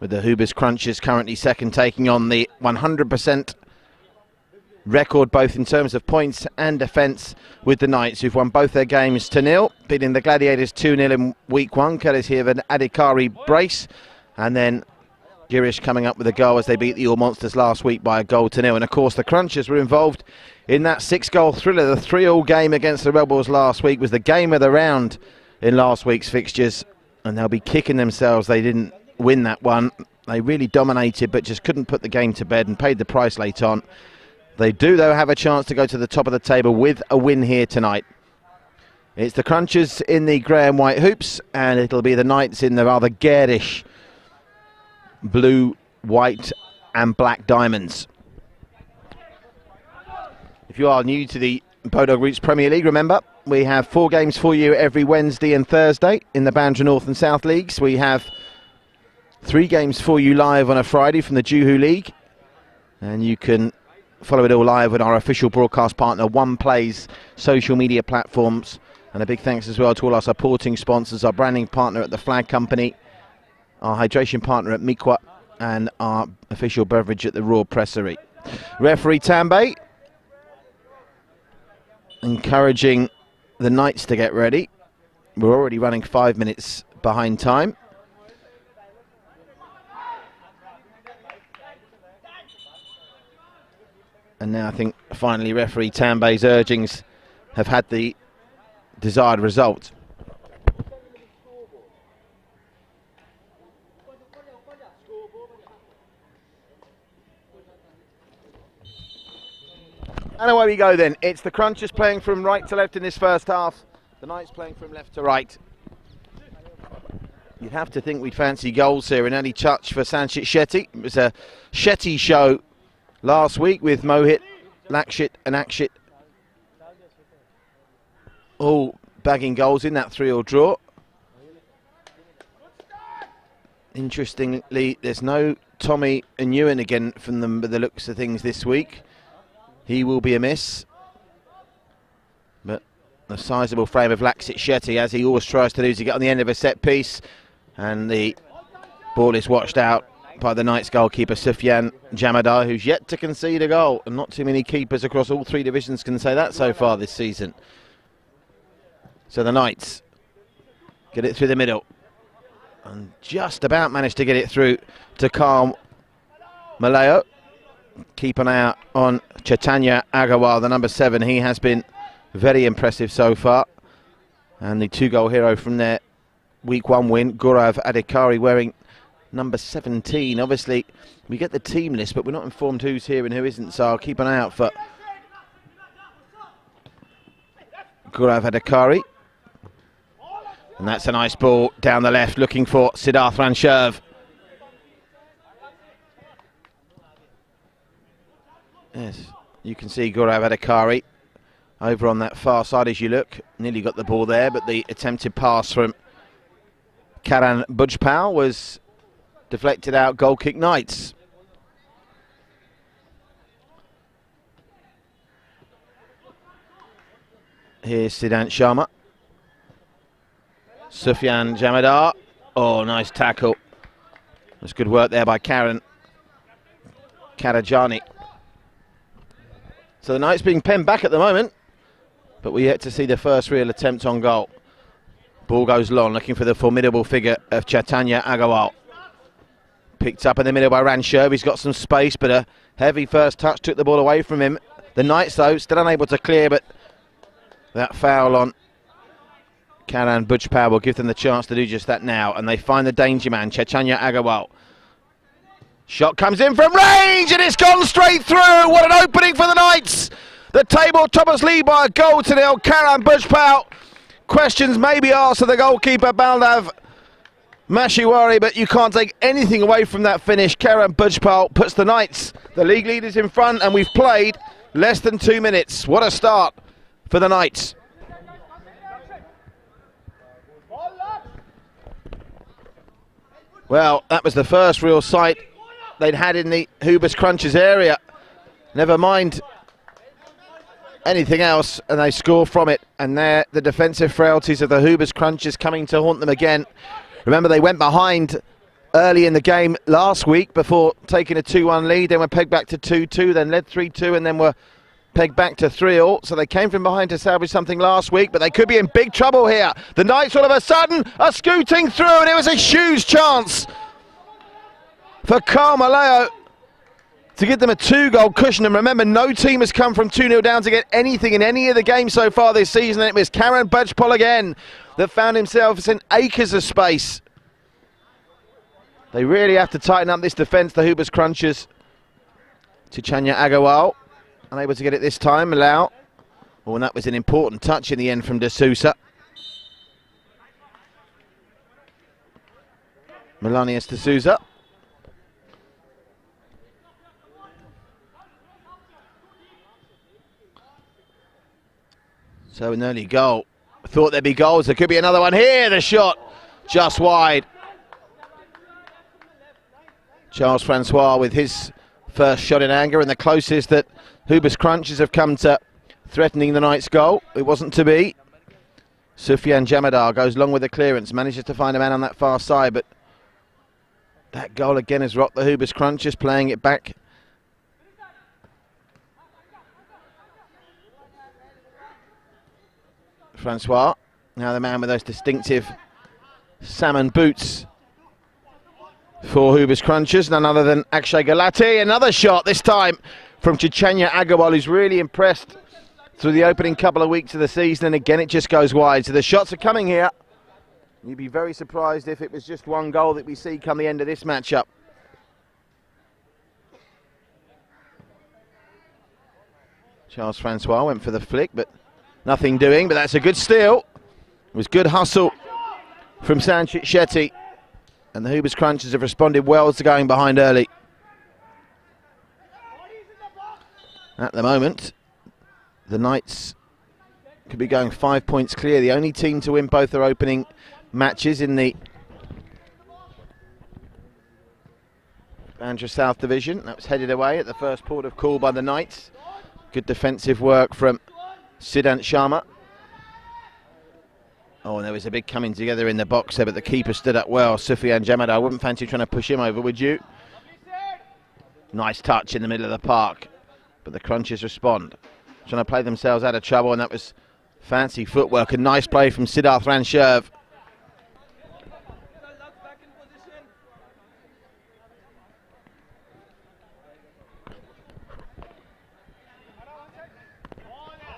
with the Hubers Crunchers currently second, taking on the 100% record both in terms of points and defence with the Knights, who've won both their games 2-0, beating the Gladiators 2-0 in week one, courtesy of an Adhikari brace, and then Girish coming up with a goal as they beat the All Monsters last week by a goal to 0. And of course the Crunchers were involved in that 6-goal thriller. The 3-3 game against the Rebels last week was the game of the round in last week's fixtures, and they'll be kicking themselves they didn't win that one. They really dominated but just couldn't put the game to bed and paid the price late on. They do, though, have a chance to go to the top of the table with a win here tonight. It's the Crunchers in the grey and white hoops, and it'll be the Knights in the rather garish blue, white and black diamonds. If you are new to the Bodog Roots Premier League, remember, we have 4 games for you every Wednesday and Thursday in the BANDRA North and South Leagues. We have 3 games for you live on a Friday from the Juhu League, and you can follow it all live on our official broadcast partner One Play's social media platforms. And a big thanks as well to all our supporting sponsors, our branding partner at the Flag Company, our hydration partner at Miqua, and our official beverage at the Raw Pressery. Referee Tambay encouraging the Knights to get ready. We're already running 5 minutes behind time. And now I think finally referee Tambay's urgings have had the desired result. And away we go then. It's the Crunchers playing from right to left in this first half. The Knights playing from left to right. You'd have to think we'd fancy goals here. An early touch for Sanchit Shetty. It was a Shetty show last week with Mohit, Lakshit and Akshit all bagging goals in that 3-3 draw. Interestingly, there's no Tommy and Ewan again from them by the looks of things this week. He will be a miss. But the sizable frame of Lakshit Shetty, as he always tries to do, to get on the end of a set piece. And the ball is watched out by the Knights goalkeeper Sufyan Jamadar, who's yet to concede a goal, and not too many keepers across all 3 divisions can say that so far this season. So the Knights get it through the middle and just about managed to get it through to Carl Malayo. Keep an eye out on Chaitanya Agarwal, the number 7. He has been very impressive so far, and the 2-goal hero from their week 1 win, Gaurav Adhikari, wearing number 17. Obviously, we get the team list, but we're not informed who's here and who isn't, so I'll keep an eye out for Gaurav Adhikari. And that's a nice ball down the left, looking for Siddharth Rancherv. Yes, you can see Gaurav Adhikari over on that far side as you look. Nearly got the ball there, but the attempted pass from Karan Bujpal was deflected out, goal kick Knights. Here's Siddhant Sharma. Sufyan Jamadar. Oh, nice tackle. That's good work there by Karan Karajani. So the Knights being penned back at the moment, but we're yet to see the first real attempt on goal. Ball goes long, looking for the formidable figure of Chaitanya Agarwal. Picked up in the middle by Rancherv. He's got some space, but a heavy first touch took the ball away from him. The Knights, though, still unable to clear, but that foul on Karan Bujpal will give them the chance to do just that now. And they find the danger man, Chaitanya Agarwal. Shot comes in from range, and it's gone straight through. What an opening for the Knights. The table toppers lead by a goal to 0. Karan Bujpal. Questions may be asked of the goalkeeper, Baldav Mashiwari, but you can't take anything away from that finish. Karan Bujpal puts the Knights, the league leaders, in front, and we've played less than 2 minutes. What a start for the Knights. Well, that was the first real sight they'd had in the Hubers Crunchers area. Never mind anything else, and they score from it. And there, the defensive frailties of the Hubers Crunchers coming to haunt them again. Remember, they went behind early in the game last week before taking a 2-1 lead. Then were pegged back to 2-2, then led 3-2, and then were pegged back to 3-3. So they came from behind to salvage something last week, but they could be in big trouble here. The Knights all of a sudden are scooting through, and it was a huge chance for Carmeleo to give them a 2-goal cushion. And remember, no team has come from 2-0 down to get anything in any of the games so far this season. And it was Karen Bajpol again that found himself in acres of space. They really have to tighten up this defence, the Hubers Crunchers. Tichanya Agarwal, unable to get it this time. Malau. Oh, and that was an important touch in the end from De Sousa. Melanius De Sousa. So an early goal. Thought there'd be goals. There could be another one here. The shot just wide. Charles Francois with his first shot in anger, and the closest that Hubers Crunchers have come to threatening the Knights' goal. It wasn't to be. Sufyan Jamadar goes long with the clearance, manages to find a man on that far side, but that goal again has rocked the Hubers Crunchers, playing it back. Francois, now the man with those distinctive salmon boots for Hubers Crunchers, none other than Akshay Galati. Another shot, this time from Tichanya Agarwal, who's really impressed through the opening couple of weeks of the season, and again it just goes wide. So the shots are coming here. You'd be very surprised if it was just one goal that we see come the end of this matchup. Charles Francois went for the flick, but nothing doing, but that's a good steal. It was good hustle from Sanchit Shetty, and the Hubers Crunchers have responded well to going behind early. At the moment, the Knights could be going 5 points clear, the only team to win both their opening matches in the BANDRA South Division. That was headed away at the first port of call by the Knights. Good defensive work from Siddhant Sharma. Oh, and there was a big coming together in the box there, but the keeper stood up well. Sufyan Jamadar, I wouldn't fancy trying to push him over, would you? Nice touch in the middle of the park, but the Crunchers respond. Trying to play themselves out of trouble, and that was fancy footwork. A nice play from Siddharth Ranchev.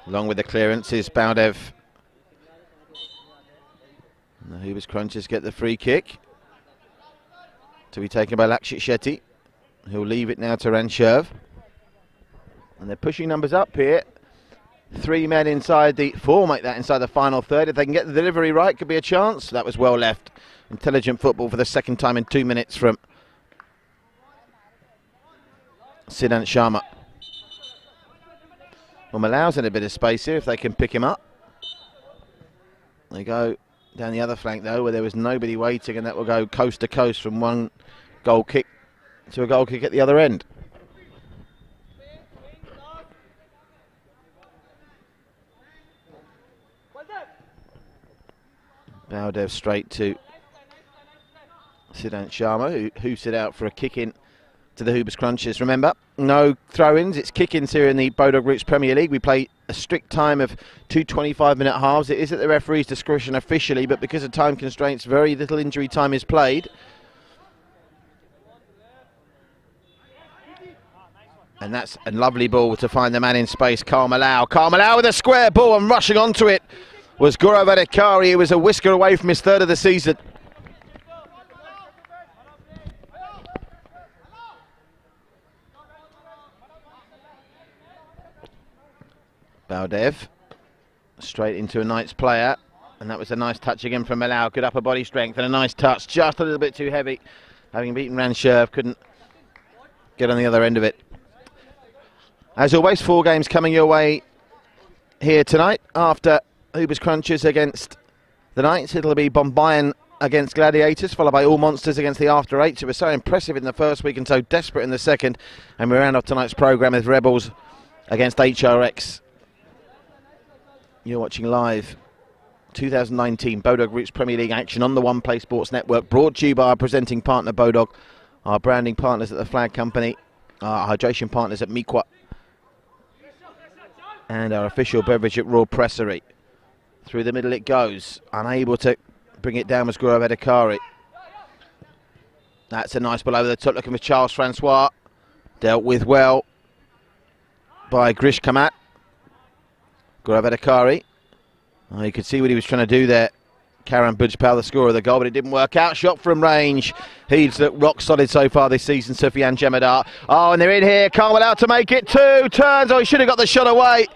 Along with the clearance is Baldev. And the Hubers Crunchers get the free kick to be taken by Lakshit Shetty. He'll leave it now to Ranchev. And they're pushing numbers up here. 3 men inside the 4 make that inside the final third. If they can get the delivery right, could be a chance. That was well left. Intelligent football for the second time in 2 minutes from Siddhant Sharma. Well, Malau's in a bit of space here if they can pick him up. They go down the other flank though, where there was nobody waiting, and that will go coast to coast from one goal kick to a goal kick at the other end. Baldev straight to Siddhant Sharma, who hoofs it out for a kick in to the Hubers Crunchers. Remember, no throw-ins, it's kick-ins here in the Bodog Roots Premier League. We play a strict time of 2 25-minute halves. It is at the referee's discretion officially, but because of time constraints, very little injury time is played. And that's a lovely ball to find the man in space, Carmelao. Carmelao with a square ball, and rushing onto it was Gaurav Adhikari. He was a whisker away from his 3rd of the season. Baldev straight into a Knights player, and that was a nice touch again from Malau. Good upper body strength and a nice touch, just a little bit too heavy. Having beaten Ranchev, couldn't get on the other end of it. As always, 4 games coming your way here tonight. After Hubers Crunchers against the Knights, it'll be Bombayan against Gladiators, followed by All Monsters against the After Eights, who were so impressive in the first week and so desperate in the second. And we round off tonight's programme with Rebels against HRX. You're watching live 2019 Bodog Roots Premier League action on the One Play Sports Network, brought to you by our presenting partner Bodog, our branding partners at the Flag Company, our hydration partners at Miqua, and our official beverage at Raw Pressery. Through the middle it goes, unable to bring it down was Gaurav Adhikari. That's a nice ball over the top, looking for Charles Francois, dealt with well by Grish Kamat. Gaurav Adhikari. Oh, you could see what he was trying to do there. Karan Bujpal, the scorer of the goal, but it didn't work out. Shot from range. He's looked rock solid so far this season, Sufyan Jemadar. Oh, and they're in here. Carmel out to make it 2 turns. Oh, he should have got the shot away.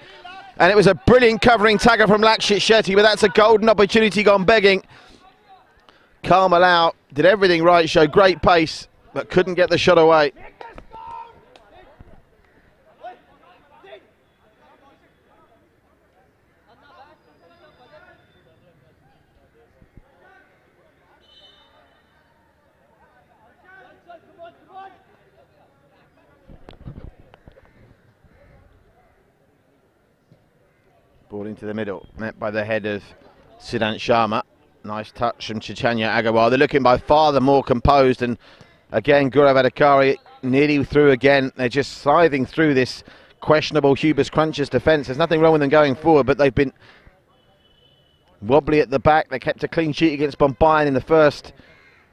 And it was a brilliant covering tagger from Lakshit Shetty, but that's a golden opportunity gone begging. Carmel out, did everything right, showed great pace, but couldn't get the shot away. Ball into the middle, met by the head of Siddhant Sharma. Nice touch from Chaitanya Agarwal. They're looking by far the more composed, and again Gaurav Adhikari nearly through again. They're just scything through this questionable Hubers Crunchers defence. There's nothing wrong with them going forward, but they've been wobbly at the back. They kept a clean sheet against Bombayan in the first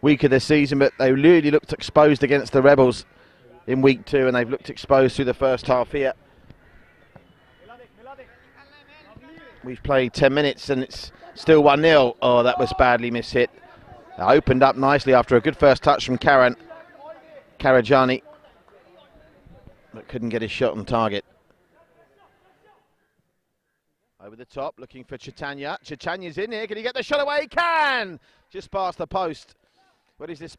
week of the season, but they really looked exposed against the Rebels in week 2, and they've looked exposed through the first half here. We've played 10 minutes and it's still 1-0. Oh, that was badly mishit. It opened up nicely after a good first touch from Karan Karajani, but couldn't get his shot on target. Over the top, looking for Chaitanya. Chaitanya's in here. Can he get the shot away? He can! Just past the post. But he's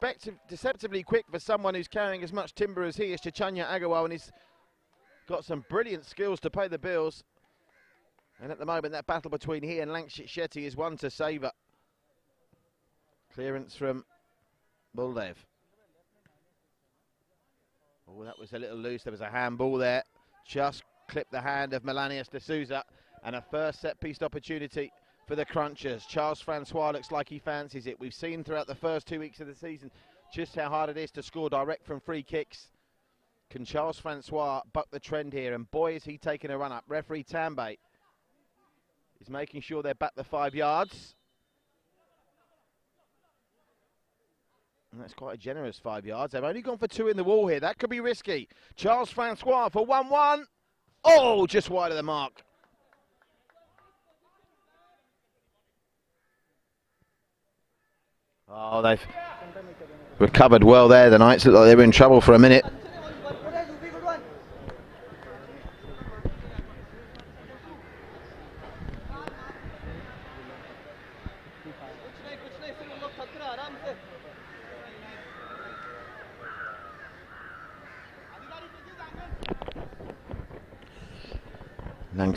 deceptively quick for someone who's carrying as much timber as he is, Chaitanya Agarwal, and he's got some brilliant skills to pay the bills. And at the moment, that battle between he and Lakshit Shetty is one to savour. Clearance from Buldev. Oh, that was a little loose. There was a handball there. Just clipped the hand of Melanius de Souza. And a first set-piece opportunity for the Crunchers. Charles Francois looks like he fancies it. We've seen throughout the first 2 weeks of the season just how hard it is to score direct from free kicks. Can Charles Francois buck the trend here? And boy, is he taking a run up. Referee Tambay is making sure they're back the 5 yards. And that's quite a generous 5 yards. They've only gone for 2 in the wall here. That could be risky. Charles Francois for 1-1. Oh, just wide of the mark. Oh, they've recovered well there. The Knights look like they were in trouble for a minute.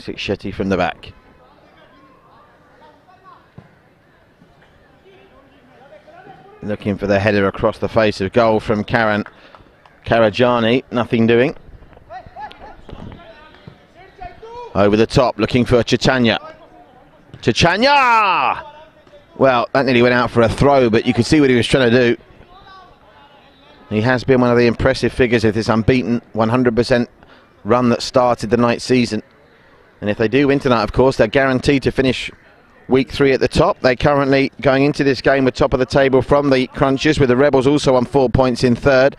Lakshit Shetty from the back. Looking for the header across the face of goal from Karan Karajani. Nothing doing. Over the top, looking for Chaitanya. Chaitanya! Well, that nearly went out for a throw, but you could see what he was trying to do. He has been one of the impressive figures of this unbeaten 100% run that started the night season. And if they do win tonight, of course, they're guaranteed to finish week 3 at the top. They're currently going into this game with top of the table from the Crunchers, with the Rebels also on 4 points in 3rd.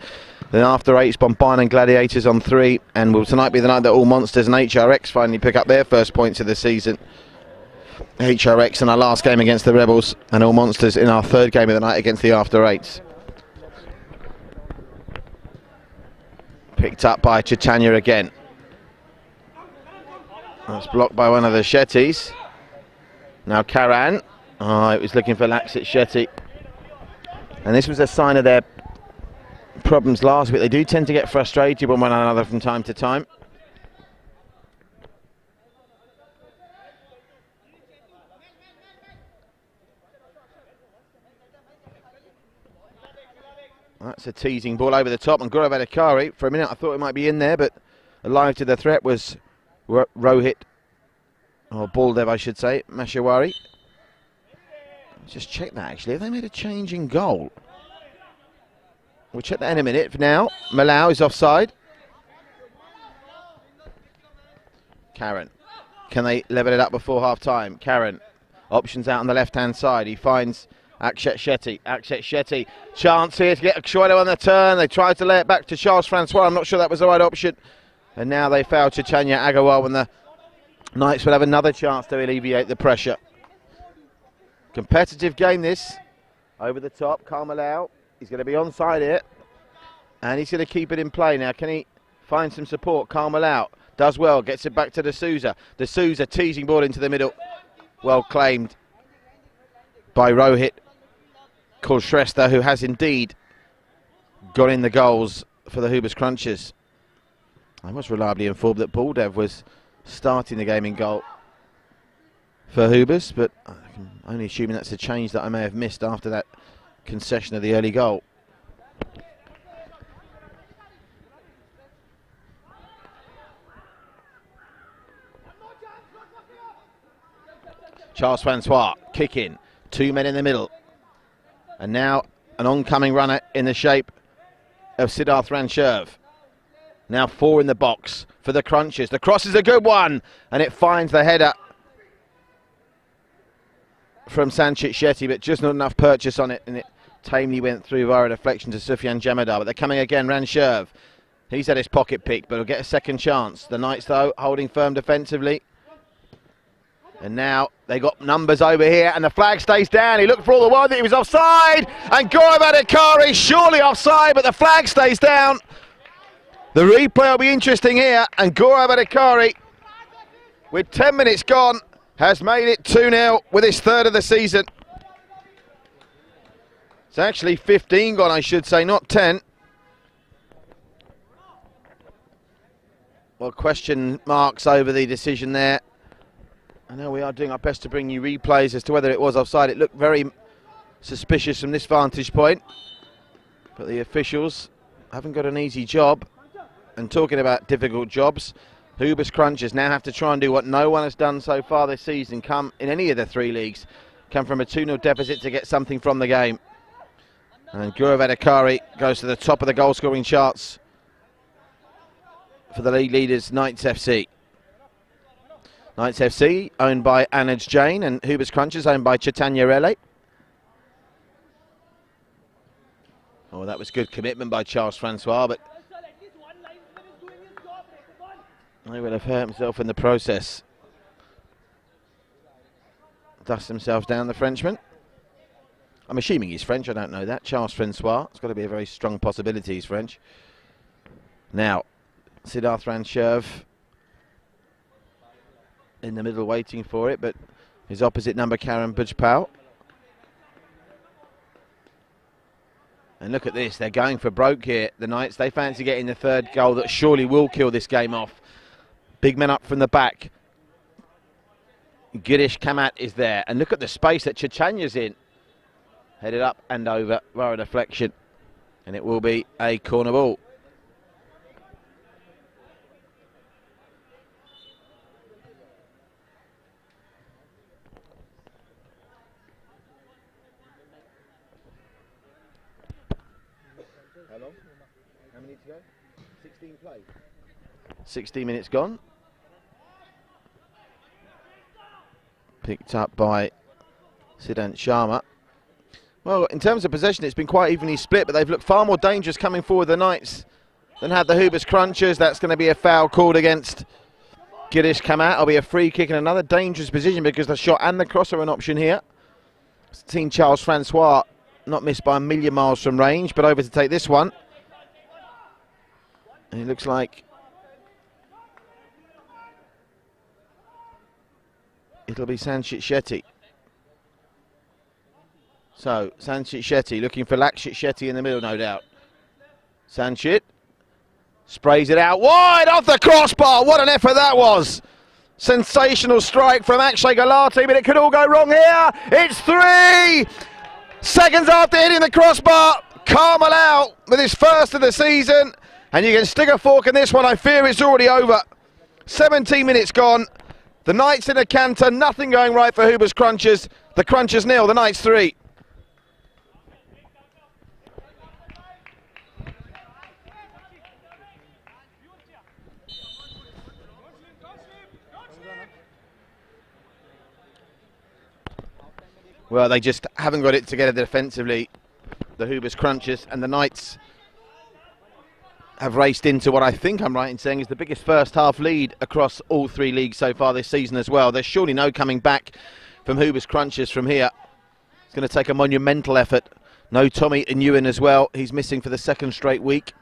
Then after 8, Bombayan and Gladiators on 3. And will tonight be the night that All Monsters and HRX finally pick up their first points of the season. HRX in our last game against the Rebels, and All Monsters in our 3rd game of the night against the After 8s. Picked up by Chaitanya again. That's blocked by one of the Shettys. Now Karan. Oh, it was looking for Lakshit Shetty. And this was a sign of their problems last week. They do tend to get frustrated with one another from time to time. That's a teasing ball over the top, and Gaurav Adhikari, for a minute I thought it might be in there, but alive to the threat was Rohit, or Baldev I should say, Mashawari. Just check that actually. Have they made a change in goal? We'll check that in a minute. For now, Malau is offside. Karen. Can they level it up before half time? Karen. Options out on the left hand side. He finds Akshet Shetty. Akshet Shetty. Chance here to get a Shoido on the turn. They tried to lay it back to Charles Francois. I'm not sure that was the right option. And now they foul Chechanya Agarwal when the Knights will have another chance to alleviate the pressure. Competitive game this. Over the top. Carmelau. He's going to be onside here. And he's going to keep it in play now. Can he find some support? Carmelau does well. Gets it back to D'Souza. D'Souza teasing ball into the middle. Well claimed by Rohit Kulshrestha, who has indeed got in the goals for the Hubers Crunchers. I was reliably informed that Baldev was starting the game in goal for Hubers, but I'm only assuming that's a change that I may have missed after that concession of the early goal. Charles Francois, kick in, 2 men in the middle. And now an oncoming runner in the shape of Siddharth Ranchev. Now 4 in the box for the Crunchers. The cross is a good one, and it finds the header from Sanchit Shetty, but just not enough purchase on it, and it tamely went through via a deflection to Sufyan Jamadar. But they're coming again, Ranchev. He's had his pocket pick, but he'll get a second chance. The Knights, though, holding firm defensively. And now they got numbers over here, and the flag stays down. He looked for all the while that he was offside, and Gaurav Adhikari surely offside, but the flag stays down. The replay will be interesting here, and Gaurav Adhikari, with 10 minutes gone, has made it 2-0 with his third of the season. It's actually 15 gone, I should say, not 10. Well, question marks over the decision there. I know we are doing our best to bring you replays as to whether it was offside. It looked very suspicious from this vantage point. But the officials haven't got an easy job. And talking about difficult jobs, Hubers Crunchers now have to try and do what no one has done so far this season, come in any of the 3 leagues, come from a 2-0 deficit to get something from the game. And Gaurav Adhikari goes to the top of the goal scoring charts for the league leaders, Knights FC. Knights FC owned by Anuj Jain, and Hubers Crunchers owned by Chaitanya Rele. Oh, that was good commitment by Charles Francois, but he will have hurt himself in the process. Dust himself down, the Frenchman. I'm assuming he's French, I don't know that. Charles Francois, it's got to be a very strong possibility he's French. Now, Siddharth Ranchev in the middle waiting for it, but his opposite number, Karan Bujpal. And look at this, they're going for broke here. The Knights, they fancy getting the third goal that surely will kill this game off. Big men up from the back. Girish Kamat is there. And look at the space that Chechanya's in. Headed up and over via a deflection. And it will be a corner ball. How long? How many to go? 16 played. 16 minutes gone. Picked up by Siddhant Sharma. Well, in terms of possession, it's been quite evenly split, but they've looked far more dangerous coming forward, the Knights, than had the Hubers Crunchers. That's going to be a foul called against Girish Kamat. It'll be a free kick in another dangerous position because the shot and the cross are an option here. Seen Charles Francois not missed by a million miles from range, but over to take this one. And it looks like it'll be Sanchit Shetty. So, Sanchit Shetty looking for Lakshit Shetty in the middle, no doubt. Sanchit sprays it out wide off the crossbar. What an effort that was. Sensational strike from Akshay Gulati, but it could all go wrong here. It's 3 seconds after hitting the crossbar. Carmelau with his first of the season. And you can stick a fork in this one. I fear it's already over. 17 minutes gone. The Knights in a canter, nothing going right for Huber's Crunchers. The Crunchers 0, the Knights 3. Well, they just haven't got it together defensively, the Huber's Crunchers, and the Knights have raced into what I think I'm right in saying is the biggest first half lead across all three leagues so far this season as well. There's surely no coming back from Huber's Crunchers from here. It's going to take a monumental effort. No Tommy and Ewan as well. He's missing for the second straight week.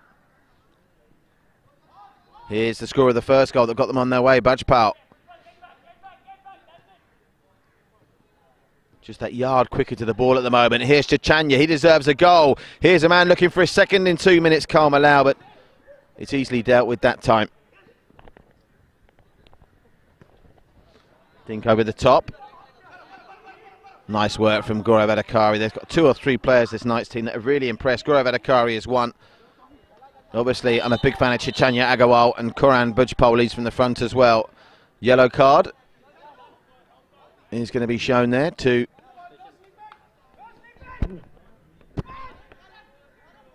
Here's the score of the first goal that got them on their way, Bajpal. Just that yard quicker to the ball at the moment. Here's Chachanya, he deserves a goal. Here's a man looking for his second in 2 minutes, Karl Malau, but it's easily dealt with that time. Think over the top. Nice work from Gaurav Adhikari. They've got 2 or 3 players, this Knights team, that have really impressed. Gaurav Adhikari is one. Obviously, I'm a big fan of Chachanya Agarwal, and Karan Bajpal leads from the front as well. Yellow card is going to be shown there to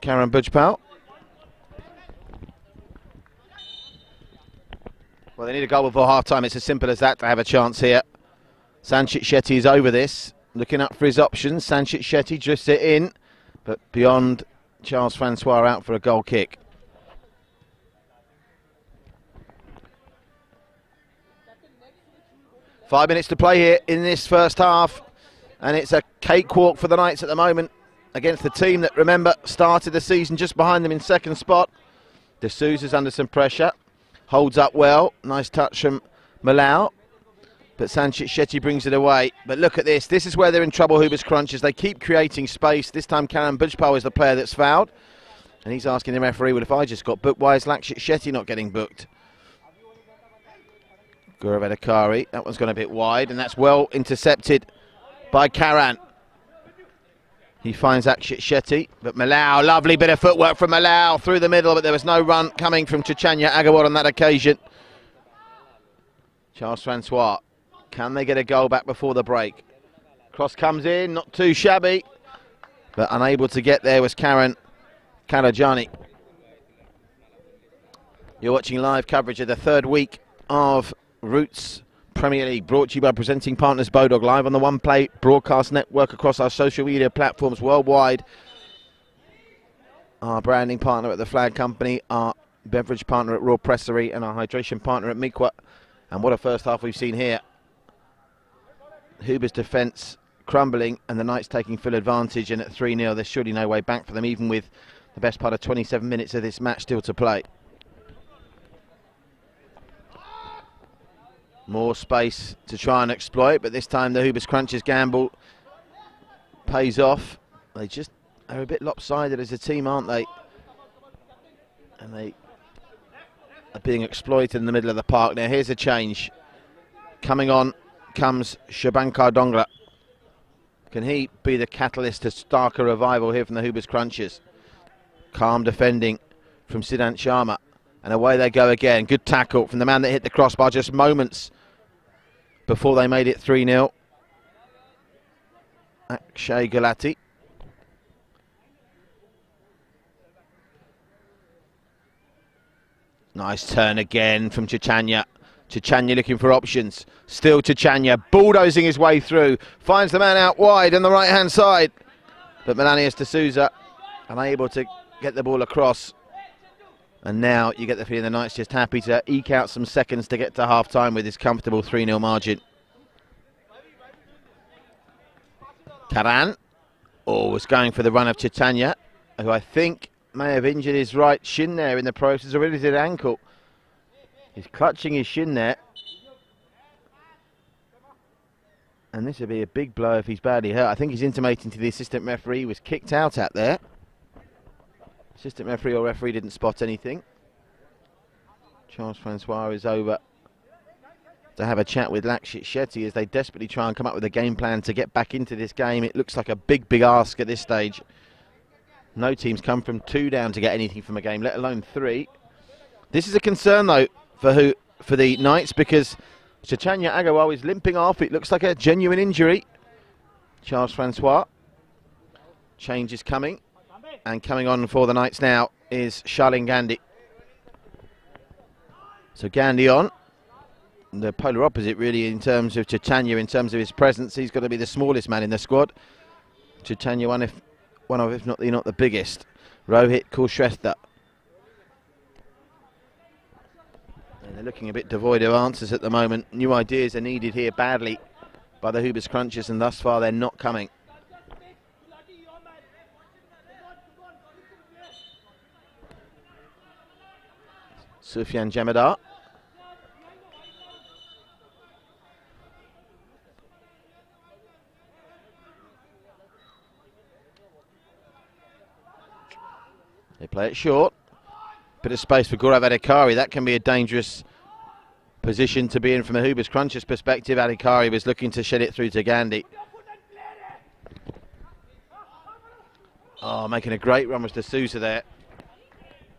Karan Bajpal. Well, they need a goal before half-time. It's as simple as that to have a chance here. Sanchit Shetty is over this, looking up for his options. Sanchit Shetty drifts it in, but beyond Charles Francois out for a goal kick. Five minutes to play here in this first half, and it's a cakewalk for the Knights at the moment against the team that, remember, started the season just behind them in second spot. D'Souza's under some pressure, holds up well, nice touch from Malau, but Sanchit Shetty brings it away. But look at this, this is where they're in trouble, Huber's Crunchers. They keep creating space. This time Karan Bajpal is the player that's fouled, and he's asking the referee, well, if I just got booked, why is Lakshit Shetty not getting booked? Gaurav Adhikari, that one's gone a bit wide, and that's well intercepted by Karan. He finds Lakshit Shetty, but Malau, lovely bit of footwork from Malau through the middle, but there was no run coming from Chachanya Agarwal on that occasion. Charles Francois, can they get a goal back before the break? Cross comes in, not too shabby, but unable to get there was Karan Kalajani. You're watching live coverage of the third week of Roots Premier League, brought to you by presenting partners Bodog, live on the One Play broadcast network across our social media platforms worldwide. Our branding partner at the Flag Company, our beverage partner at Raw Pressery, and our hydration partner at Miqua. And what a first half we've seen here. Huber's defence crumbling and the Knights taking full advantage, and at 3-0 there's surely no way back for them, even with the best part of 27 minutes of this match still to play. More space to try and exploit, but this time the Huber's Crunchers gamble pays off. They just are a bit lopsided as a team, aren't they? And they are being exploited in the middle of the park. Now here's a change. Coming on comes Shabankar Dongra. Can he be the catalyst to start a revival here from the Huber's Crunchers? Calm defending from Siddhant Sharma. And away they go again. Good tackle from the man that hit the crossbar just moments before they made it 3-0. Akshay Gulati. Nice turn again from Chachanya. Chachanya looking for options. Still Chachanya bulldozing his way through. Finds the man out wide on the right-hand side. But Melanius D'Souza unable to get the ball across. And now you get the feeling the Knights just happy to eke out some seconds to get to half-time with this comfortable 3-0 margin. Karan was going for the run of Chachanya, who I think may have injured his right shin there in the process, or really his ankle. He's clutching his shin there. And this would be a big blow if he's badly hurt. I think he's intimating to the assistant referee he was kicked out at there. Assistant referee or referee didn't spot anything. Charles Francois is over to have a chat with Lakshit Shetty as they desperately try and come up with a game plan to get back into this game. It looks like a big, big ask at this stage. No team's come from 2 down to get anything from a game, let alone 3. This is a concern, though, for the Knights, because Chachanya Agarwal is limping off. It looks like a genuine injury. Charles Francois. Change is coming. And coming on for the Knights now is Charlene Gandhi. So Gandhi on. The polar opposite really in terms of Chachanya, in terms of his presence. He's got to be the smallest man in the squad. Chachanya one of if not the biggest. Rohit Kulshrestha. And they're looking a bit devoid of answers at the moment. New ideas are needed here badly by the Hoobers Crunchers, and thus far they're not coming. Sufyan Jamadar. They play it short. Bit of space for Gaurav Adhikari. That can be a dangerous position to be in from a Hoobers Crunchers perspective. Adhikari was looking to shed it through to Gandhi. Oh, making a great run was D'Souza there.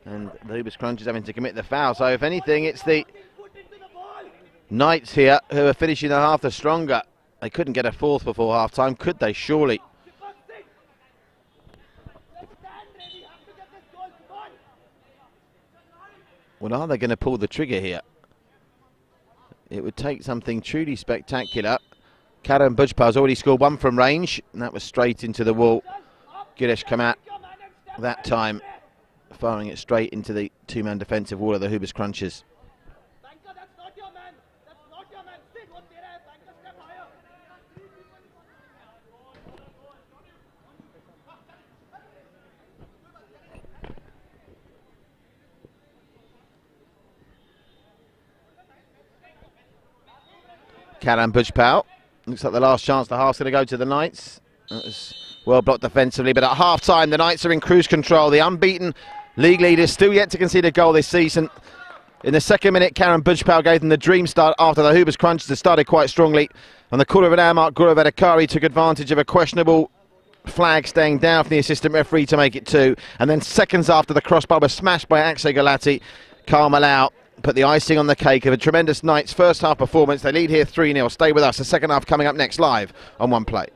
And the Hoobers Crunchers having to commit the foul. So if anything, it's the Knights here who are finishing the half the stronger. They couldn't get a fourth before half time, could they? Surely. Well, are they going to pull the trigger here? It would take something truly spectacular. Karan Bujpal's already scored one from range, and that was straight into the wall. Giresh Kamat that time firing it straight into the two-man defensive wall of the Hoobers Crunchers. Karan Bujpal. Looks like the last chance the half's going to go to the Knights. That was well blocked defensively, but at half-time the Knights are in cruise control. The unbeaten league leaders still yet to concede a goal this season. In the second minute, Karan Bujpal gave them the dream start after the Hoobers Crunchers had started quite strongly. On the quarter of an hour mark, Gaurav Adhikari took advantage of a questionable flag staying down from the assistant referee to make it 2. And then seconds after, the crossbar was smashed by Akshay Gulati. Karl Malau put the icing on the cake of a tremendous Knights first half performance. They lead here 3-0. Stay with us. The second half coming up next live on One Play.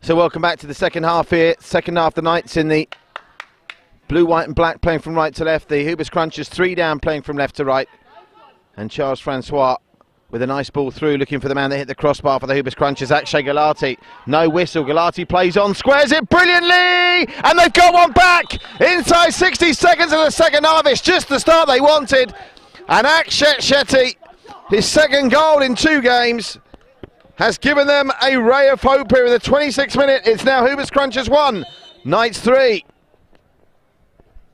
So welcome back to the second half here. Second half, the Knights in the blue, white and black playing from right to left. The Hoobers Crunchers 3 down playing from left to right. And Charles Francois with a nice ball through, looking for the man that hit the crossbar for the Hoobers Crunchers, Akshay Gulati. No whistle, Gulati plays on, squares it brilliantly, and they've got one back inside 60 seconds of the second half. It's just the start they wanted. And Akshay Shetty, his second goal in 2 games, has given them a ray of hope here in the 26th minute. It's now Hoobers Crunchers 1, Knights 3.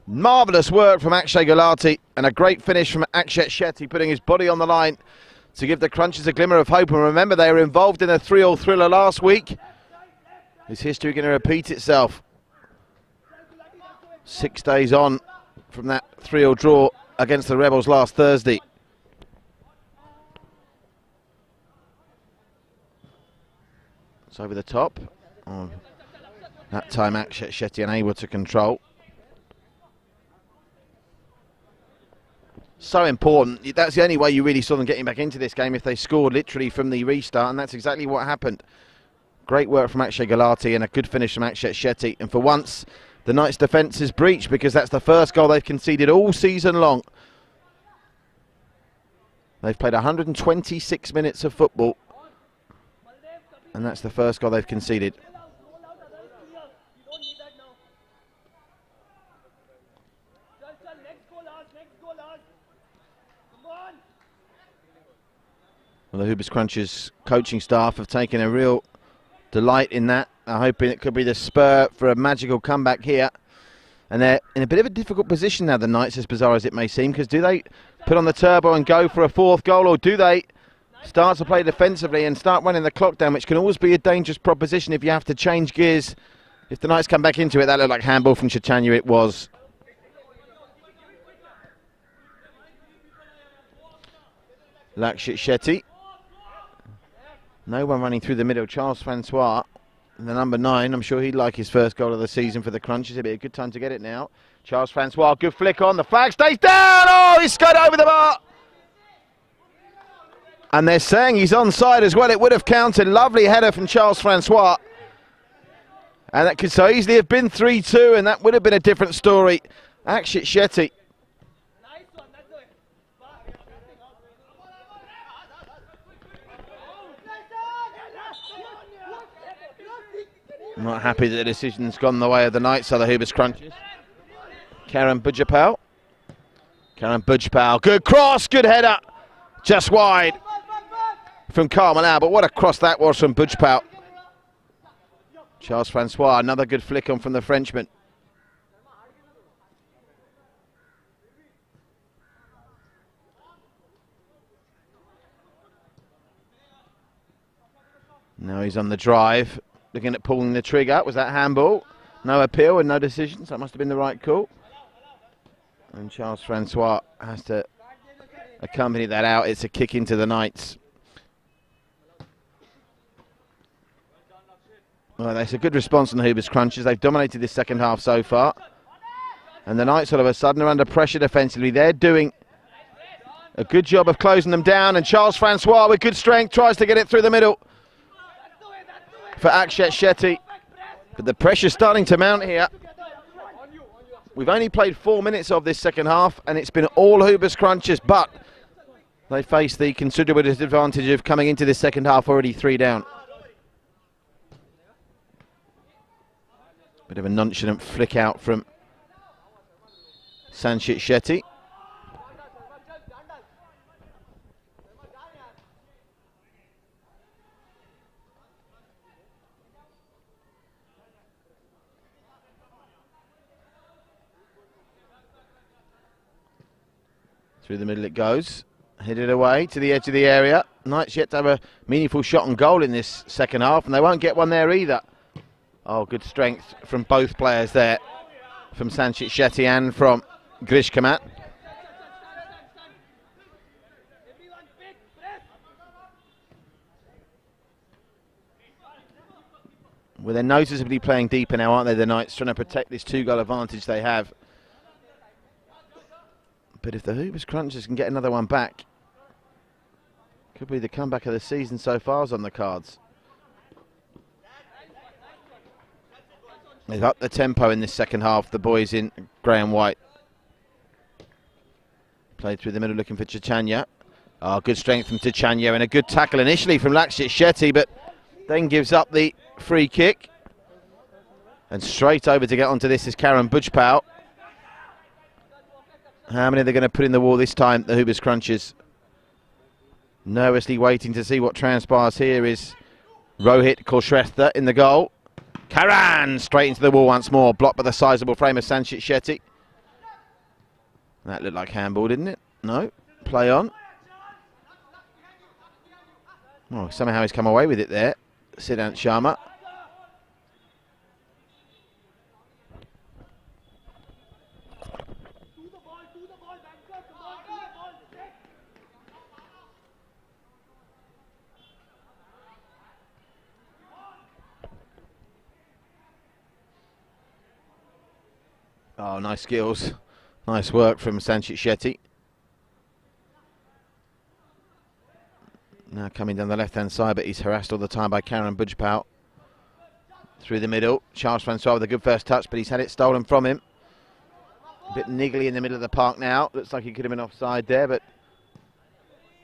Marvellous work from Akshay Gulati and a great finish from Akshay Shetty, putting his body on the line to give the Crunchers a glimmer of hope. And remember, they were involved in a 3-all thriller last week. Is history going to repeat itself? 6 days on from that 3-all draw against the Rebels last Thursday. It's over the top. Oh, that time Akshay Shetty unable to control. So important. That's the only way you really saw them getting back into this game, if they scored literally from the restart, and that's exactly what happened. Great work from Akshay Gulati and a good finish from Akshay Shetty. And for once, the Knights' defence is breached, because that's the first goal they've conceded all season long. They've played 126 minutes of football, and that's the first goal they've conceded. Well, the Hoobers Crunchers coaching staff have taken a real delight in that. I'm hoping it could be the spur for a magical comeback here. And they're in a bit of a difficult position now, the Knights, as bizarre as it may seem, because do they put on the turbo and go for a 4th goal, or do they start to play defensively and start running the clock down, which can always be a dangerous proposition if you have to change gears. If the Knights come back into it, that looked like handball from Chaitanya, it was. Lakshit Shetty. No one running through the middle. Charles Francois, the number 9. I'm sure he'd like his first goal of the season for the Crunchers. It'd be a good time to get it now. Charles Francois, good flick on. The flag stays down. Oh, he's scored over the bar. And they're saying he's onside as well. It would have counted. Lovely header from Charles Francois. And that could so easily have been 3-2, and that would have been a different story. Akshay Shetty. Not happy that the decision's gone the way of the Knights, are the Hoobers Crunchers. Karan Bujapal. Karan Bujapal. Good cross, good header. Just wide from Carmelau, but what a cross that was from Bujapal. Charles Francois, another good flick on from the Frenchman. Now he's on the drive. Looking at pulling the trigger. Was that handball? No appeal and no decision, so that must have been the right call. And Charles Francois has to accompany that out. It's a kick into the Knights. Well, that's a good response from the Hoobers Crunchers. They've dominated this second half so far. And the Knights all of a sudden are under pressure defensively. They're doing a good job of closing them down. And Charles Francois with good strength tries to get it through the middle for Akshay Shetty, but the pressure's starting to mount here. We've only played 4 minutes of this second half, and it's been all Hoobers Crunchers, but they face the considerable disadvantage of coming into this second half already 3 down. Bit of a nonchalant flick out from Sanchit Shetty. Through the middle it goes, headed away to the edge of the area. Knights yet to have a meaningful shot on goal in this second half, and they won't get one there either. Oh, good strength from both players there, from Sanchit Shetty and from Grish Kamat. Well, they're noticeably playing deeper now, aren't they, the Knights, trying to protect this 2-goal advantage they have. But if the Hoobers Crunchers can get another one back, could be the comeback of the season so far is on the cards. They've upped the tempo in this second half, the boys in grey and white. Played through the middle looking for Chichanya. Oh, good strength from Chichanya and a good tackle initially from Lakshit Shetty, but then gives up the free kick. And straight over to get onto this is Karen Bujpal. How many are they going to put in the wall this time, the Hubers Crunchers? Nervously waiting to see what transpires here is Rohit Kulshrestha in the goal. Karan straight into the wall once more, blocked by the sizable frame of Sanchit Shetty. That looked like handball, didn't it? No, play on. Oh, somehow he's come away with it there, Siddhant Sharma. Oh, nice skills. Nice work from Sanchit Shetty. Now coming down the left-hand side, but he's harassed all the time by Karen Bujpal. Through the middle. Charles Francois with a good first touch, but he's had it stolen from him. A bit niggly in the middle of the park now. Looks like he could have been offside there, but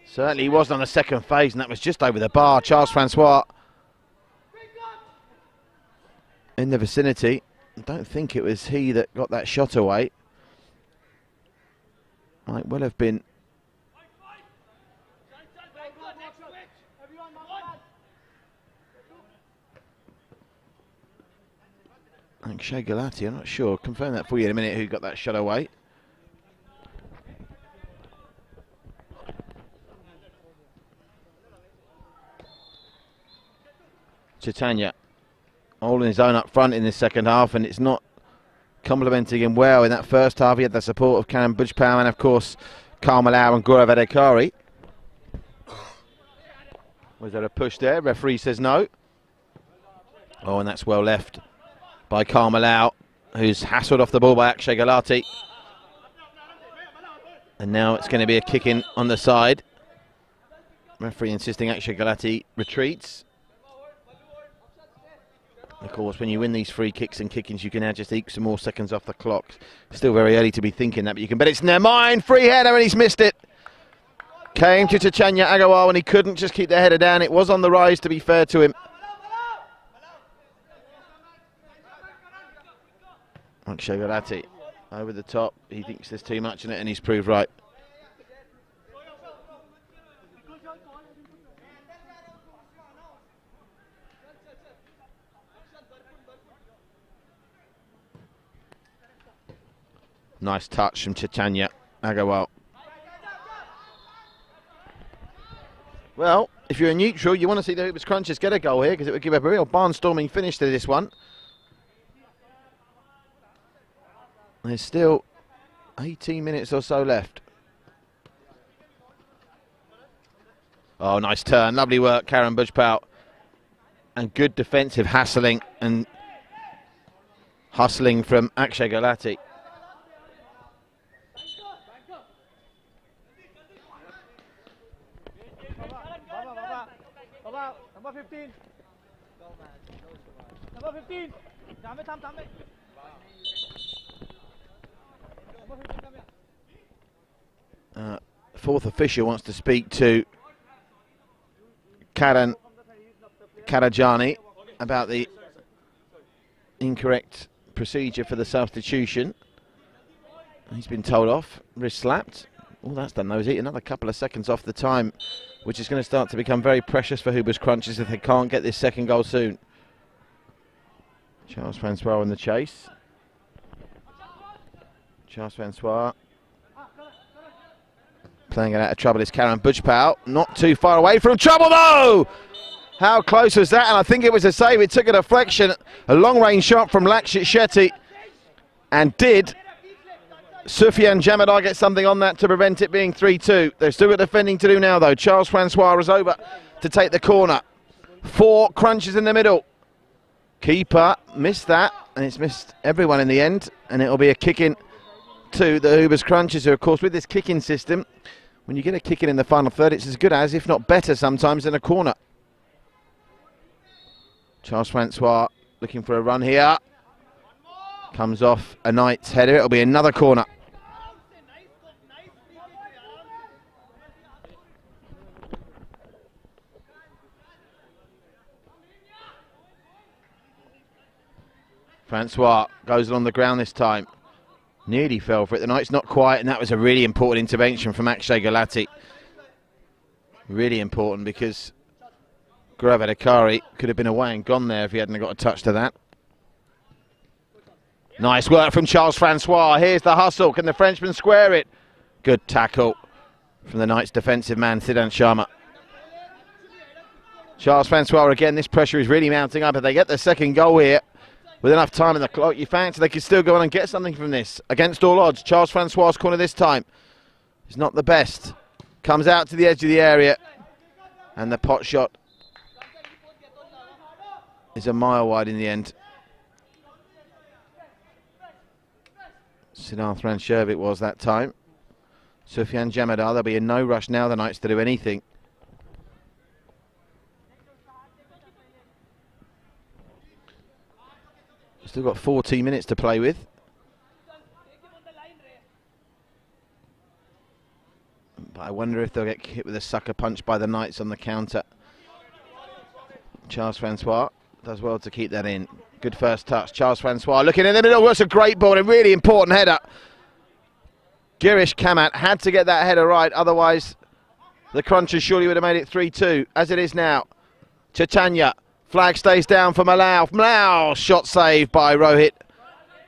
certainly he wasn't on the second phase, and that was just over the bar. Charles Francois in the vicinity. I don't think it was he that got that shot away. Might well have been. Akshay Gulati, I'm not sure. Confirm that for you in a minute who got that shot away. Chaitanya all in his own up front in this second half, and it's not complementing him well. In that first half he had the support of Karen Bujpal and of course Karmalau and Gaurav Adhikari. Was there a push there? Referee says no. Oh, and that's well left by Karmalau, who's hassled off the ball by Akshay Gulati. And now it's going to be a kick in on the side. Referee insisting Akshay Gulati retreats. Of course, when you win these free kicks and kick-ins, you can now just eke some more seconds off the clock. Still very early to be thinking that, but you can bet it's in their mind. Free header, and he's missed it. Came to Chichanya Agarwal, and he couldn't just keep the header down. It was on the rise, to be fair to him. Akshay Gulati over the top. He thinks there's too much in it, and he's proved right. Nice touch from Chichanya Agarwal. Well, if you're a neutral, you want to see the Hubers Crunchers get a goal here, because it would give a real barnstorming finish to this one. There's still 18 minutes or so left. Oh, nice turn. Lovely work, Karen Bujpal. And good defensive hassling and hustling from Akshay Gulati. Number 15. Number 15. Fourth official wants to speak to Karan Karajani about the incorrect procedure for the substitution. He's been told off, wrist slapped. All that's done though is eat another couple of seconds off the time, which is going to start to become very precious for Hubers Crunchers if they can't get this second goal soon. Charles Francois in the chase. Charles Francois playing it out of trouble is Karen Bujpal. Not too far away from trouble though! How close was that? And I think it was a save. It took a deflection. A long range shot from Lakshit Shetty. And did Sufyan Jamadar get something on that to prevent it being 3-2. They've still got defending to do now though. Charles Francois is over to take the corner. 4 crunches in the middle. Keeper missed that, and it's missed everyone in the end, and it'll be a kick-in to the Hubers Crunchers, who of course with this kick-in system, when you get a kick-in in the final third, it's as good as, if not better sometimes, than a corner. Charles Francois looking for a run here. Comes off a Knight's header. It'll be another corner. Francois goes along the ground this time. Nearly fell for it. The Knights not quite, and that was a really important intervention from Akshay Gulati. Really important because Gaurav Adhikari could have been away and gone there if he hadn't got a touch to that. Nice work from Charles Francois. Here's the hustle. Can the Frenchman square it? Good tackle from the Knights' defensive man, Siddhant Sharma. Charles Francois again. This pressure is really mounting up. If they get the second goal here, with enough time in the clock, you fancy they could still go on and get something from this. Against all odds, Charles Francois' corner this time is not the best. Comes out to the edge of the area, and the pot shot is a mile wide in the end. Siddharth Rancherv it was that time. Sufyan Jamadar, there'll be in no rush now, the Knights, to do anything. Still got 14 minutes to play with. But I wonder if they'll get hit with a sucker punch by the Knights on the counter. Charles Francois does well to keep that in. Good first touch. Charles Francois looking in the middle. That's a great ball and really important header. Girish Kamat had to get that header right. Otherwise, the Crunchers surely would have made it 3-2. As it is now, Chaitanya. Flag stays down for Malau. Malau, shot saved by Rohit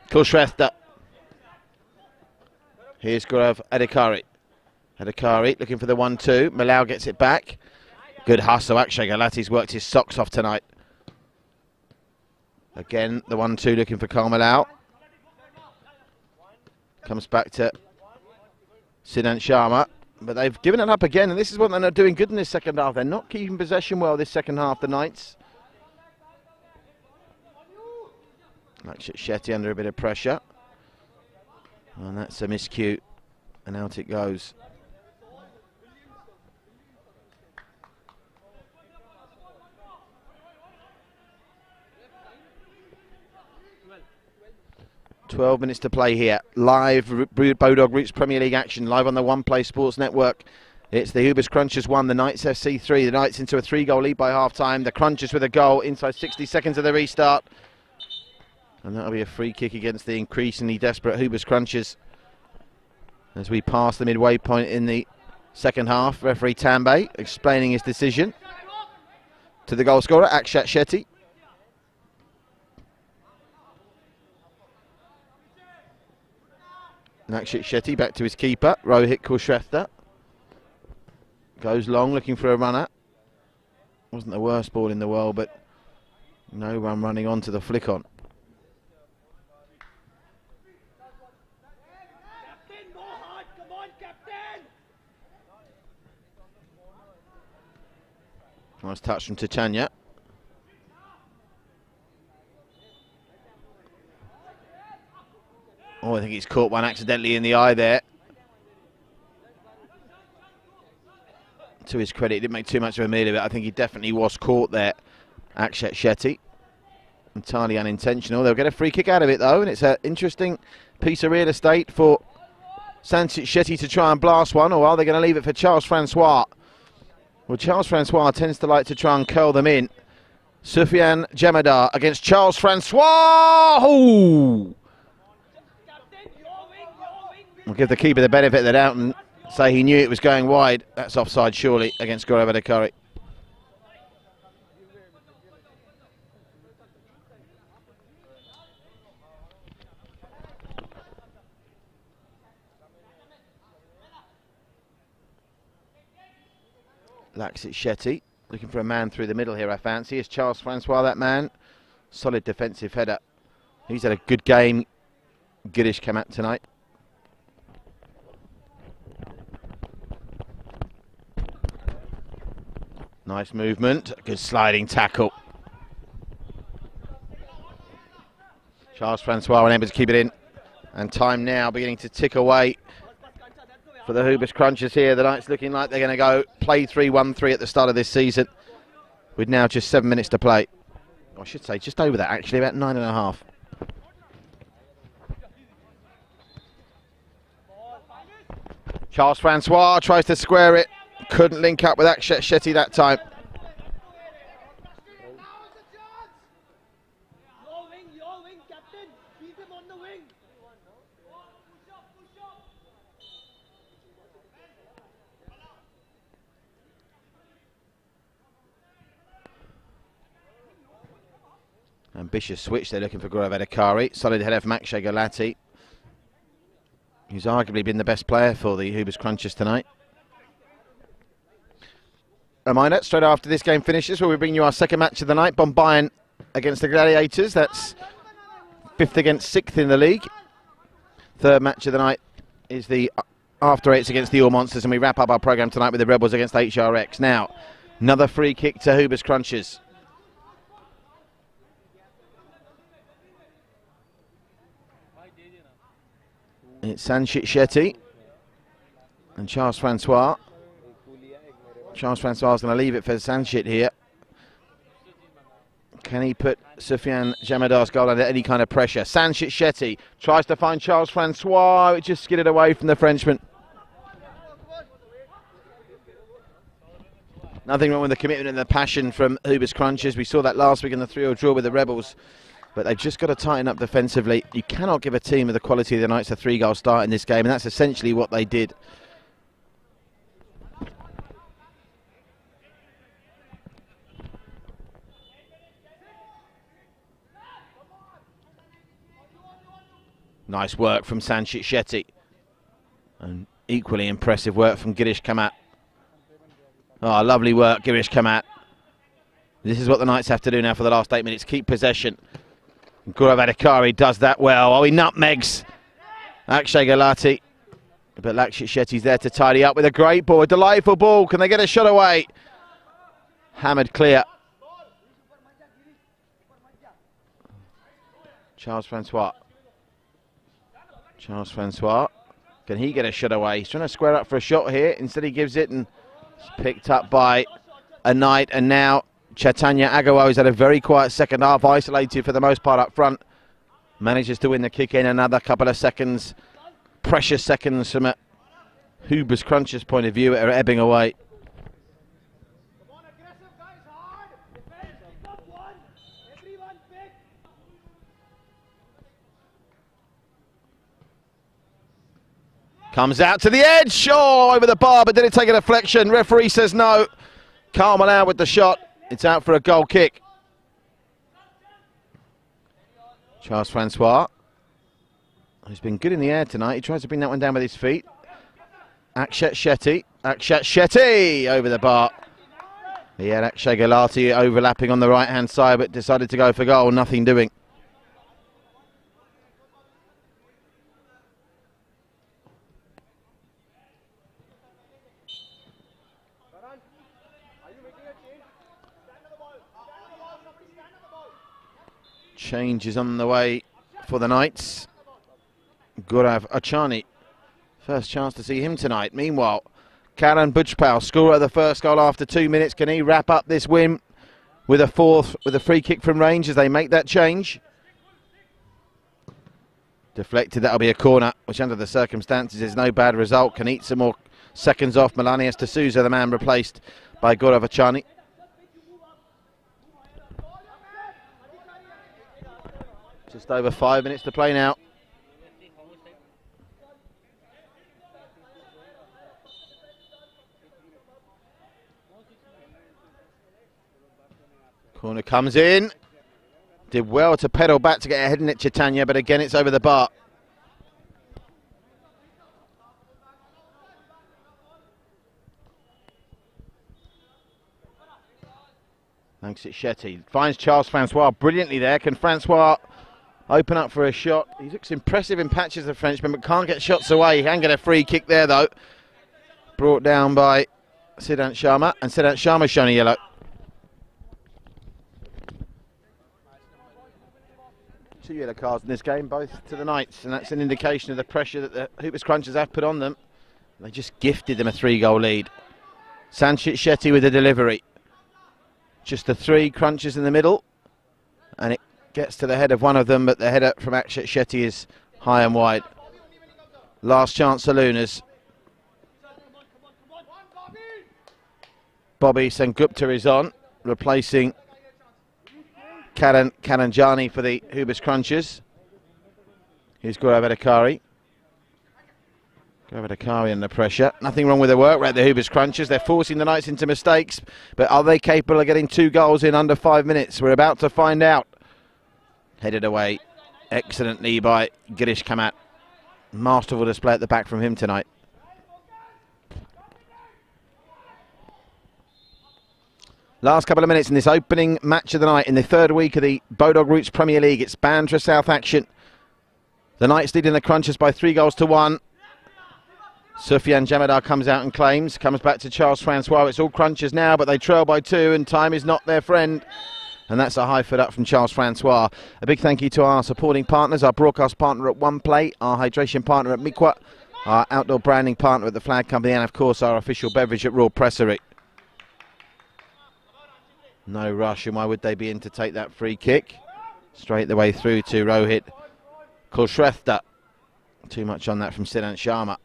Kulshrestha. Here's Gaurav Adhikari. Adhikari looking for the 1-2. Malau gets it back. Good hustle. Akshay Gulati's worked his socks off tonight. Again, the 1-2 looking for Malau. Comes back to Siddhant Sharma. But they've given it up again, and this is what they're not doing good in this second half. They're not keeping possession well this second half, the Knights. Lakshit Shetty under a bit of pressure. And that's a miscue. And out it goes. "12 minutes to play here. Live Bodog Roots Premier League action. Live on the One Play Sports Network. It's the Hubers Crunchers 1, the Knights FC 3. The Knights into a 3-goal lead by half-time. The Crunchers with a goal inside 60 seconds of the restart. And that'll be a free kick against the increasingly desperate Hubers Crunchers. As we pass the midway point in the second half, referee Tambay explaining his decision to the goal scorer, Akshat Shetty. Akshat Shetty back to his keeper, Rohit Kulshrestha. Goes long, looking for a runner. Wasn't the worst ball in the world, but no one running onto the flick on. Nice touch from Titania. Oh, I think he's caught one accidentally in the eye there. To his credit, he didn't make too much of a meal of it. I think he definitely was caught there, Akshat Shetty. Entirely unintentional. They'll get a free kick out of it, though, and it's an interesting piece of real estate for Sanchit Shetty to try and blast one, or are they going to leave it for Charles Francois? Well, Charles Francois tends to like to try and curl them in. Sufyan Jamadar against Charles Francois. Ooh! We'll give the keeper the benefit of the doubt and say he knew it was going wide. That's offside, surely, against Gaurav Adhikari. Lakshit Shetty looking for a man through the middle here, I fancy. Is Charles Francois that man? Solid defensive header. He's had a good game. Girish Kamat tonight. Nice movement. Good sliding tackle. Charles Francois unable to keep it in. And time now beginning to tick away for the Hubers Crunchers here. The Knights looking like they're going to go play 3-1-3 at the start of this season, with now just 7 minutes to play. Or I should say just over that, actually, about 9.5. Charles Francois tries to square it. Couldn't link up with Akshat Shetty that time. Your wing, captain. Keep him on the wing. Ambitious switch, they're looking for Gaurav Adhikari. Solid header from Akshay Gulati, who's arguably been the best player for the Hoobers Crunchers tonight. Reminder, straight after this game finishes, we'll bring you our second match of the night, Bombayan against the Gladiators. That's 5th against 6th in the league. Third match of the night is the after eights against the All Monsters, and we wrap up our programme tonight with the Rebels against HRX. Now, another free kick to Hoobers Crunchers. It's Sanchit Shetty and Charles Francois. Charles Francois is going to leave it for Sanchit here. Can he put Sufyan Jamadar's goal under any kind of pressure? Sanchit Shetty tries to find Charles Francois. It just skidded away from the Frenchman. Nothing wrong with the commitment and the passion from Hoobers Crunchers. We saw that last week in the 3-3 draw with the Rebels. But they've just got to tighten up defensively. You cannot give a team of the quality of the Knights a 3-goal start in this game, and that's essentially what they did. Nice work from Sanchit Shetty. And equally impressive work from Girish Kamat. Oh, lovely work, Girish Kamat. This is what the Knights have to do now for the last 8 minutes. Keep possession. Gaurav Adhikari does that well. Oh, he nutmegs Akshay Gulati. But Akshat Shetty's there to tidy up with a great ball. A delightful ball. Can they get a shot away? Hammered clear. Charles Francois. Charles Francois. Can he get a shot away? He's trying to square up for a shot here. Instead he gives it, and it's picked up by a Knight. And now Chaitanya Agarwal has had a very quiet second half, isolated for the most part up front. Manages to win the kick in another couple of seconds. Precious seconds from a Hoobers Crunchers point of view are ebbing away. Comes out to the edge. Oh, over the bar, but did it take a deflection? Referee says no. Can't allow with the shot. It's out for a goal kick. Charles Francois, who's been good in the air tonight. He tries to bring that one down with his feet. Akshat Shetty. Akshat Shetty over the bar. He had Akshay Gulati overlapping on the right-hand side, but decided to go for goal. Nothing doing. Change is on the way for the Knights. Gaurav Achani, first chance to see him tonight. Meanwhile, Karan Bujpal, scorer of the first goal after 2 minutes. Can he wrap up this win with a fourth, with a free kick from range as they make that change? Deflected, that'll be a corner, which under the circumstances is no bad result. Can eat some more seconds off. Melanius D'Souza, the man replaced by Gaurav Achani. Just over 5 minutes to play now. Corner comes in. Did well to pedal back to get ahead in it, Chaitanya, but again it's over the bar. Thanks, it's Shetty. Finds Charles Francois brilliantly there. Can Francois open up for a shot? He looks impressive in patches, the Frenchman, but can't get shots away. He can get a free kick there, though. Brought down by Siddhant Sharma, and Siddhant Sharma's shown a yellow. Two yellow cards in this game, both to the Knights, and that's an indication of the pressure that the Hoopers Crunchers have put on them. They just gifted them a 3-goal lead. Sanchit Shetty with the delivery. Just the 3 Crunchers in the middle, and it gets to the head of one of them, but the header from Akshat Shetty is high and wide. Last chance, Salooners. Bobby Sengupta is on, replacing Kananjani for the Hubis Crunchers. Here's Gaurav Adhikari. Gaurav Adhikari under pressure. Nothing wrong with the work rate, the Hubis Crunchers. They're forcing the Knights into mistakes, but are they capable of getting 2 goals in under 5 minutes? We're about to find out. Headed away. Excellent knee by Girish Kamat. Masterful display at the back from him tonight. Last couple of minutes in this opening match of the night in the third week of the Bodog Roots Premier League. It's BANDRA South action. The Knights leading the Crunchers by 3-1. Sufyan Jamadar comes out and claims. Comes back to Charles Francois. It's all Crunchers now, but they trail by 2 and time is not their friend. And that's a high foot up from Charles Francois. A big thank you to our supporting partners, our broadcast partner at OnePlay, our hydration partner at Miqua, our outdoor branding partner at the Flag Company, and of course our official beverage at Royal Pressery. No rush, and why would they be in to take that free kick? Straight the way through to Rohit Kulshrestha. Too much on that from Siddhant Sharma.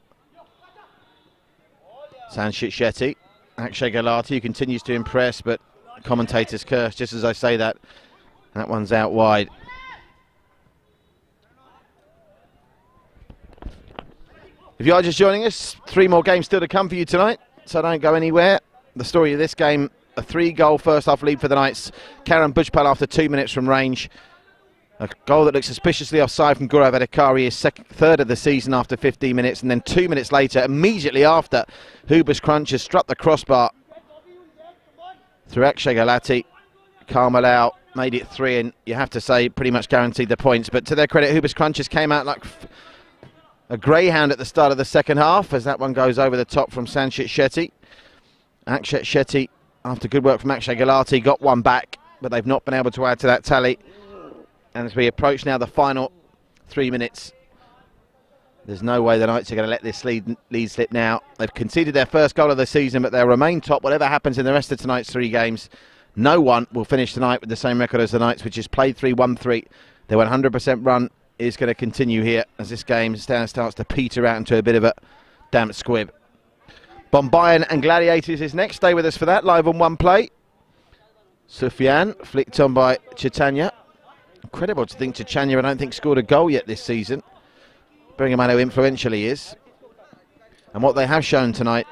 Sanchit Shetty. Akshay Gulati, who continues to impress, but commentators curse just as I say that. That one's out wide. If you are just joining us, 3 more games still to come for you tonight, so don't go anywhere. The story of this game, a 3-goal first half lead for the Knights. Karan Bhujpal after 2 minutes from range. A goal that looks suspiciously offside from Gaurav Adhikari, his third of the season after 15 minutes, and then 2 minutes later, immediately after, Hubis Crunchers struck the crossbar through Akshay Gulati. Karmalau made it 3, and you have to say pretty much guaranteed the points. But to their credit, Hubis Crunchers came out like a greyhound at the start of the second half, as that one goes over the top from Sanchit Shetty. Akshay Shetty, after good work from Akshay Gulati, got one back, but they've not been able to add to that tally. And as we approach now the final 3 minutes, there's no way the Knights are going to let this lead slip now. They've conceded their first goal of the season, but they'll remain top whatever happens in the rest of tonight's 3 games. No one will finish tonight with the same record as the Knights, which is played 3-1-3. Their 100% run is going to continue here as this game starts to peter out into a bit of a damp squib. Bombayan and Gladiators is next. Stay with us for that, live on OnePlay. Sufyan, flicked on by Chaitanya. Incredible to think Chaitanya, I don't think, scored a goal yet this season. Bearing in mind how influential he is. And what they have shown tonight,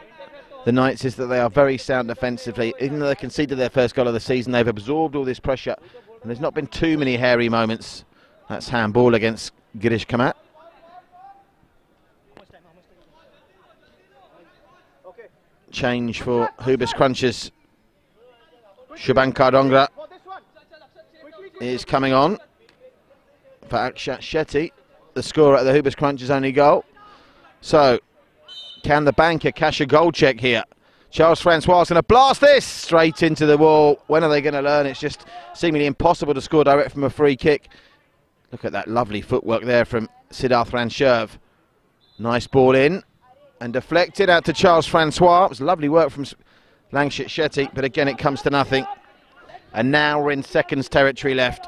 the Knights, is that they are very sound defensively. Even though they conceded their first goal of the season, they've absorbed all this pressure. And there's not been too many hairy moments. That's handball against Girish Kamat. Change for Hubis Crunchers. Shubhankar Dongra is coming on for Akshay Shetty, the scorer at the Hubis Crunchers' only goal. So, can the banker cash a goal check here? Charles Francois is going to blast this straight into the wall. When are they going to learn? It's just seemingly impossible to score direct from a free kick. Look at that lovely footwork there from Siddharth Ranchev. Nice ball in and deflected out to Charles Francois. It was lovely work from Langshit Shetty, but again it comes to nothing. And now we're in seconds territory left.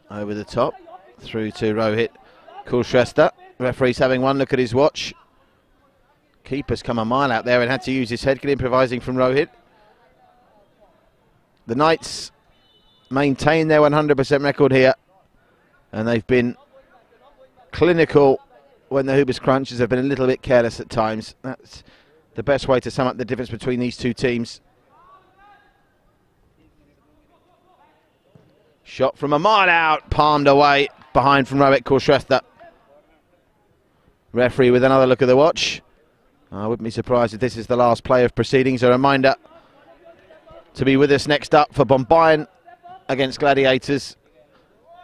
Over the top, through to Rohit Kulshrestha. Referee's having one look at his watch. Keeper's come a mile out there and had to use his head. Good improvising from Rohit. The Knights maintain their 100% record here, and they've been clinical when the Hubis Crunchers have been a little bit careless at times. That's the best way to sum up the difference between these two teams. Shot from a mile out, palmed away behind from Rohit Kulshrestha. Referee with another look at the watch. I wouldn't be surprised if this is the last play of proceedings. A reminder to be with us next up for Bombayan against Gladiators.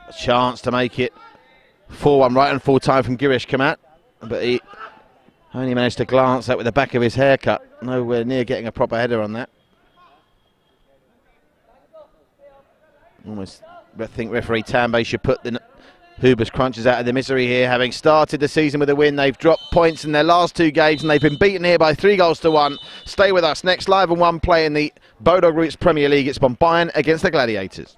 A chance to make it 4-1 right on full time from Girish Kamat, but he only managed to glance out with the back of his haircut. Nowhere near getting a proper header on that. Almost, I think referee Tambay should put the Hubis Crunchers out of the misery here. Having started the season with a win, they've dropped points in their last 2 games and they've been beaten here by 3-1. Stay with us. Next live on OnePlay in the Bodog Roots Premier League. It's Bombayan against the Gladiators.